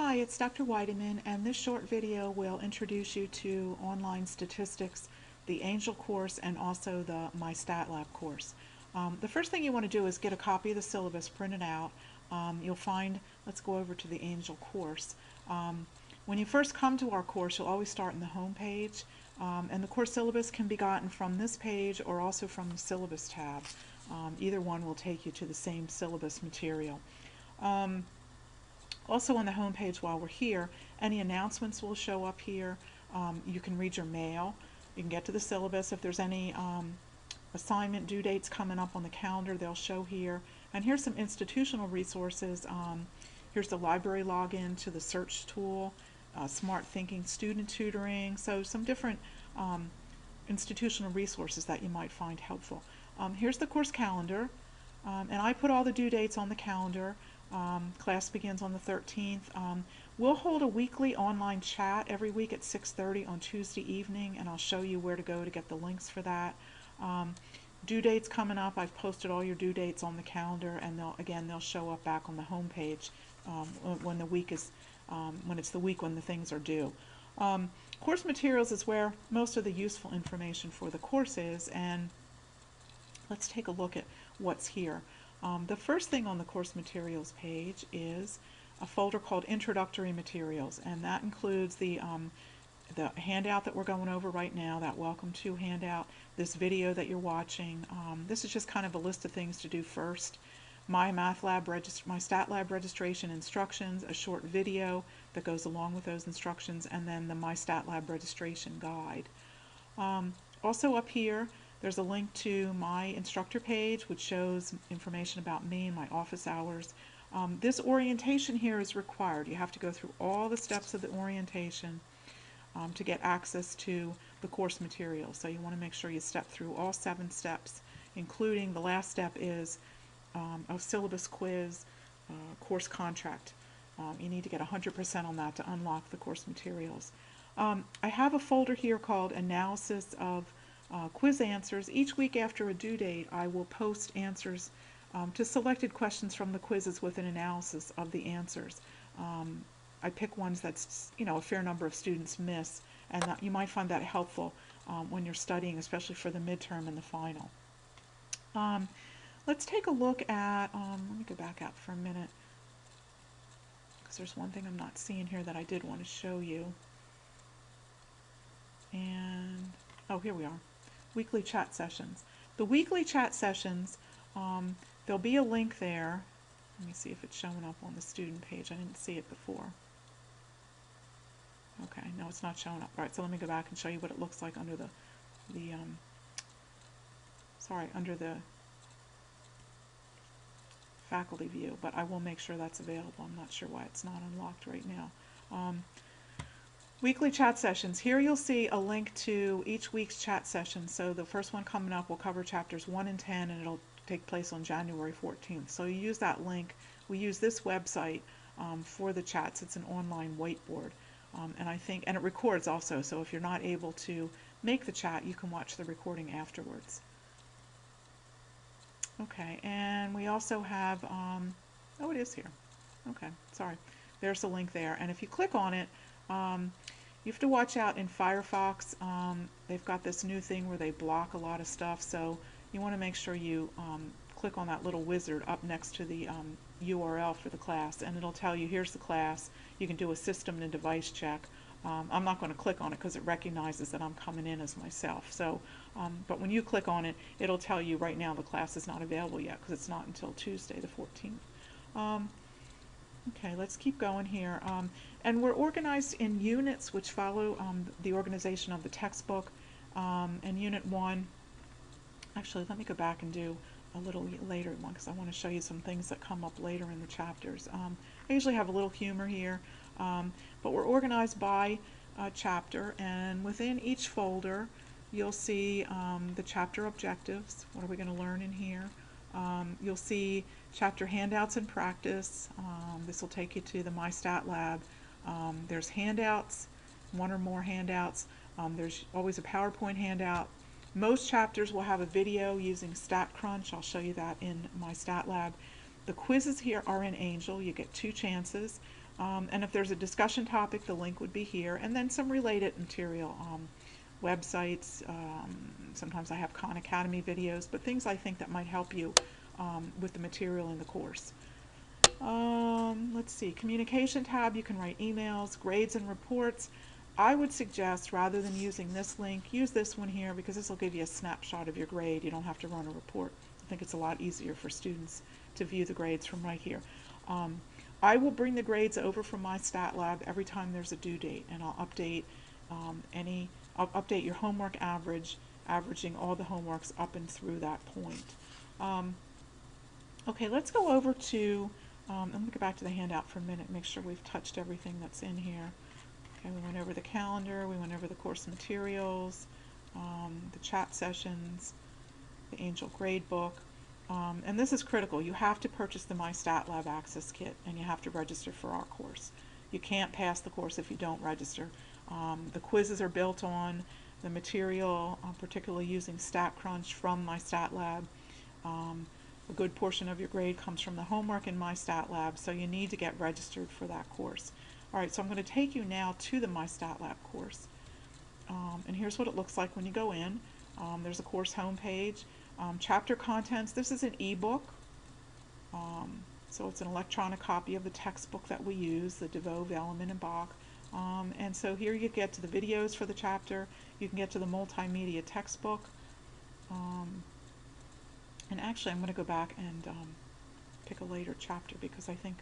Hi, it's Dr. Weideman, and this short video will introduce you to online statistics, the Angel course, and also the Mystatlab course. The first thing you want to do is get a copy of the syllabus printed out. You'll find, let's go over to the Angel course. When you first come to our course, you'll always start in the home page, and the course syllabus can be gotten from this page or also from the syllabus tab. Either one will take you to the same syllabus material. Also on the home page while we're here, any announcements will show up here. You can read your mail. You can get to the syllabus. If there's any assignment due dates coming up on the calendar, they'll show here. And here's some institutional resources. Here's the library login to the search tool, Smart Thinking Student Tutoring, so some different institutional resources that you might find helpful. Here's the course calendar, and I put all the due dates on the calendar. Class begins on the 13th. We'll hold a weekly online chat every week at 6:30 on Tuesday evening, and I'll show you where to go to get the links for that. Due dates coming up. I've posted all your due dates on the calendar, and they'll show up back on the home page when the week is when it's the week when the things are due. Course materials is where most of the useful information for the course is, and let's take a look at what's here. The first thing on the course materials page is a folder called Introductory Materials, and that includes the handout that we're going over right now, that Welcome To handout, this video that you're watching. This is just kind of a list of things to do first. My Mystatlab registration instructions, a short video that goes along with those instructions, and then the Mystatlab registration guide. Also up here, there's a link to my instructor page, which shows information about me and my office hours. This orientation here is required. You have to go through all the steps of the orientation to get access to the course materials. So you want to make sure you step through all 7 steps, including the last step is a syllabus quiz, course contract. You need to get 100% on that to unlock the course materials. I have a folder here called Analysis of Quiz Answers. Each week after a due date, I will post answers to selected questions from the quizzes with an analysis of the answers. I pick ones that's a fair number of students miss, and that you might find that helpful when you're studying, especially for the midterm and the final. Let's take a look at, let me go back out for a minute, because there's one thing I'm not seeing here that I did want to show you. And, oh, here we are. Weekly chat sessions. The weekly chat sessions, there'll be a link there. Let me see if it's showing up on the student page. I didn't see it before. Okay, no, it's not showing up. All right, so let me go back and show you what it looks like under under the faculty view, but I will make sure that's available. I'm not sure why it's not unlocked right now. Weekly chat sessions. Here you'll see a link to each week's chat session. So the first one coming up will cover chapters 1 and 10, and it'll take place on January 14th. So you use that link. We use this website for the chats. It's an online whiteboard. And it records also, so if you're not able to make the chat, you can watch the recording afterwards. Okay, and we also have, oh, it is here. Okay, sorry. There's the link there, and if you click on it, you have to watch out in Firefox. They've got this new thing where they block a lot of stuff, so you want to make sure you click on that little wizard up next to the URL for the class, and it'll tell you here's the class. You can do a system and device check. I'm not going to click on it because it recognizes that I'm coming in as myself. So, but when you click on it, it'll tell you right now the class is not available yet because it's not until Tuesday the 14th. Okay, let's keep going here. And we're organized in units which follow the organization of the textbook. And Unit 1, actually let me go back and do a little later one because I want to show you some things that come up later in the chapters. I usually have a little humor here, but we're organized by chapter, and within each folder you'll see the chapter objectives. What are we going to learn in here? You'll see chapter handouts and practice. This will take you to the Mystatlab. There's handouts, 1 or more handouts. There's always a PowerPoint handout. Most chapters will have a video using StatCrunch. I'll show you that in Mystatlab. The quizzes here are in Angel. You get 2 chances. And if there's a discussion topic, the link would be here, and then some related material, websites. Sometimes I have Khan Academy videos, but things I think that might help you with the material in the course. Let's see, communication tab, you can write emails, grades and reports. I would suggest, rather than using this link, use this one here, because this will give you a snapshot of your grade. You don't have to run a report. I think it's a lot easier for students to view the grades from right here. I will bring the grades over from Mystatlab every time there's a due date, and I'll update I'll update your homework averaging all the homeworks up and through that point. Okay, let's go over to, I'm going to go back to the handout for a minute, make sure we've touched everything that's in here. Okay, we went over the calendar, we went over the course materials, the chat sessions, the Angel gradebook. And this is critical. You have to purchase the Mystatlab Access Kit, and you have to register for our course. You can't pass the course if you don't register. The quizzes are built on the material, particularly using StatCrunch from Mystatlab. A good portion of your grade comes from the homework in Mystatlab, so you need to get registered for that course. Alright, so I'm going to take you now to the Mystatlab course. And here's what it looks like when you go in. There's a course homepage. Chapter contents, this is an ebook, so it's an electronic copy of the textbook that we use, the DeVoe, Velleman, and Bach. And so here you get to the videos for the chapter, you can get to the multimedia textbook, and actually I'm going to go back and pick a later chapter, because I think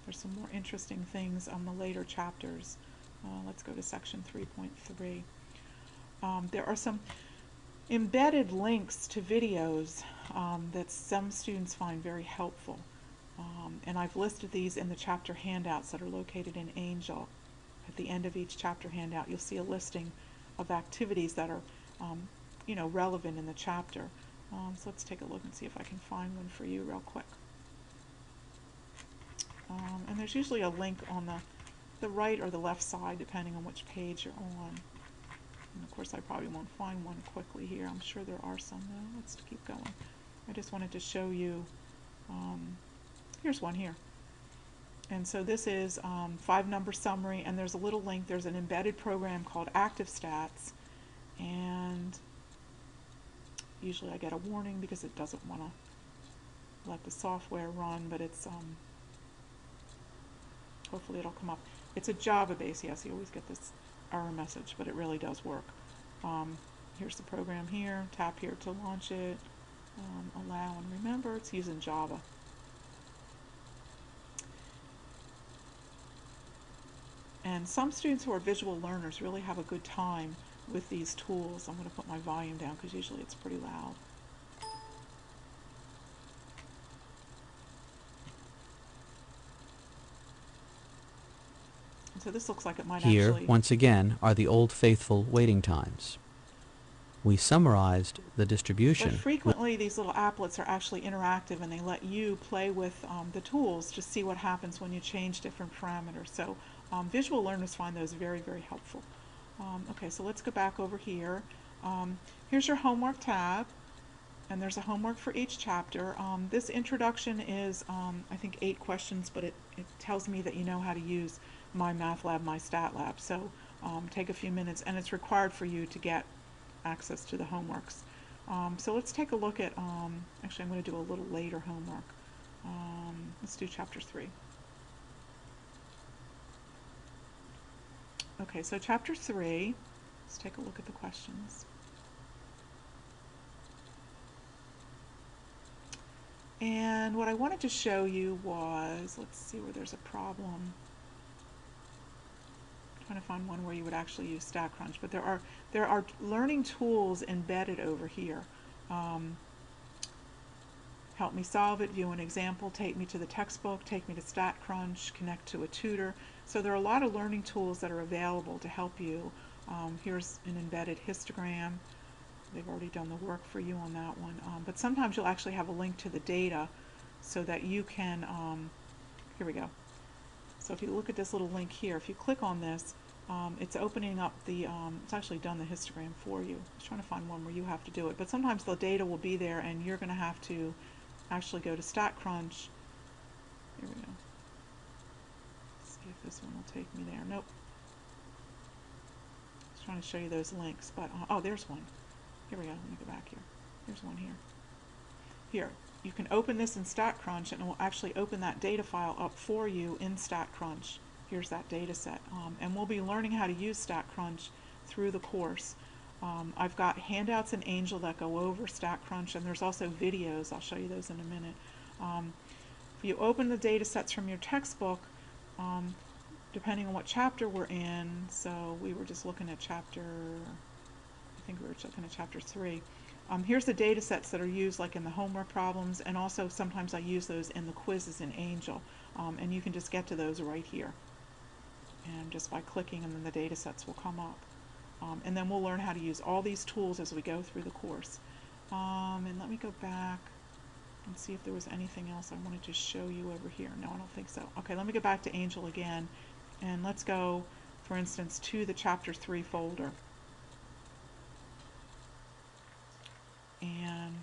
there's some more interesting things on the later chapters. Let's go to section 3.3. There are some embedded links to videos that some students find very helpful, and I've listed these in the chapter handouts that are located in Angel. At the end of each chapter handout you'll see a listing of activities that are relevant in the chapter. So let's take a look and see if I can find one for you real quick. And there's usually a link on the right or the left side depending on which page you're on. And of course I probably won't find one quickly here. I'm sure there are some though. Let's keep going. I just wanted to show you, here's one here. And so this is 5-number summary, and there's a little link. There's an embedded program called ActiveStats, and usually I get a warning because it doesn't want to let the software run, but it's hopefully it'll come up. It's a Java base, yes, you always get this error message, but it really does work. Here's the program here, tap here to launch it, allow and remember, it's using Java. And some students who are visual learners really have a good time with these tools. I'm going to put my volume down because usually it's pretty loud. And so this looks like it might Here, actually... once again, are the old faithful waiting times. We summarized the distribution. But frequently these little applets are actually interactive, and they let you play with the tools to see what happens when you change different parameters. So visual learners find those very, very helpful. Okay, so let's go back over here. Here's your homework tab, and there's a homework for each chapter. This introduction is, I think, 8 questions, but it tells me that you know how to use MyMathLab, Mystatlab. So take a few minutes, and it's required for you to get access to the homeworks. So let's take a look at, actually I'm going to do a little later homework. Let's do chapter 3. Okay, so chapter 3, let's take a look at the questions. And what I wanted to show you was, let's see where there's a problem. I'm trying to find one where you would actually use StatCrunch, but there are learning tools embedded over here. Help me solve it, view an example, take me to the textbook, take me to StatCrunch, connect to a tutor. So there are a lot of learning tools that are available to help you. Here's an embedded histogram. They've already done the work for you on that one. But sometimes you'll actually have a link to the data so that you can, here we go. So if you look at this little link here, if you click on this, it's opening up the, it's actually done the histogram for you. I was trying to find one where you have to do it. But sometimes the data will be there and you're going to have to actually go to StatCrunch. Here we go. See if this one will take me there. Nope. I was trying to show you those links, but oh, there's one. Here we go. Let me go back here. There's one here. Here, you can open this in StatCrunch, and it will actually open that data file up for you in StatCrunch. Here's that data set. And we'll be learning how to use StatCrunch through the course. I've got handouts in Angel that go over StatCrunch, and there's also videos. I'll show you those in a minute. If you open the data sets from your textbook, depending on what chapter we're in, so we were just looking at chapter, I think we were looking at chapter 3. Here's the data sets that are used like in the homework problems, and also sometimes I use those in the quizzes in Angel. And you can just get to those right here. And just by clicking, and then the data sets will come up. And then we'll learn how to use all these tools as we go through the course. And let me go back and see if there was anything else I wanted to show you over here. No, I don't think so. Okay, let me go back to Angel again, and let's go, for instance, to the chapter 3 folder. And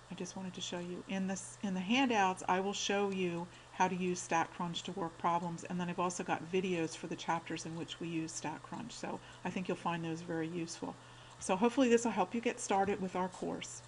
I just wanted to show you in the handouts, I will show you how to use StatCrunch to work problems, and then I've also got videos for the chapters in which we use StatCrunch, so I think you'll find those very useful. So hopefully this will help you get started with our course.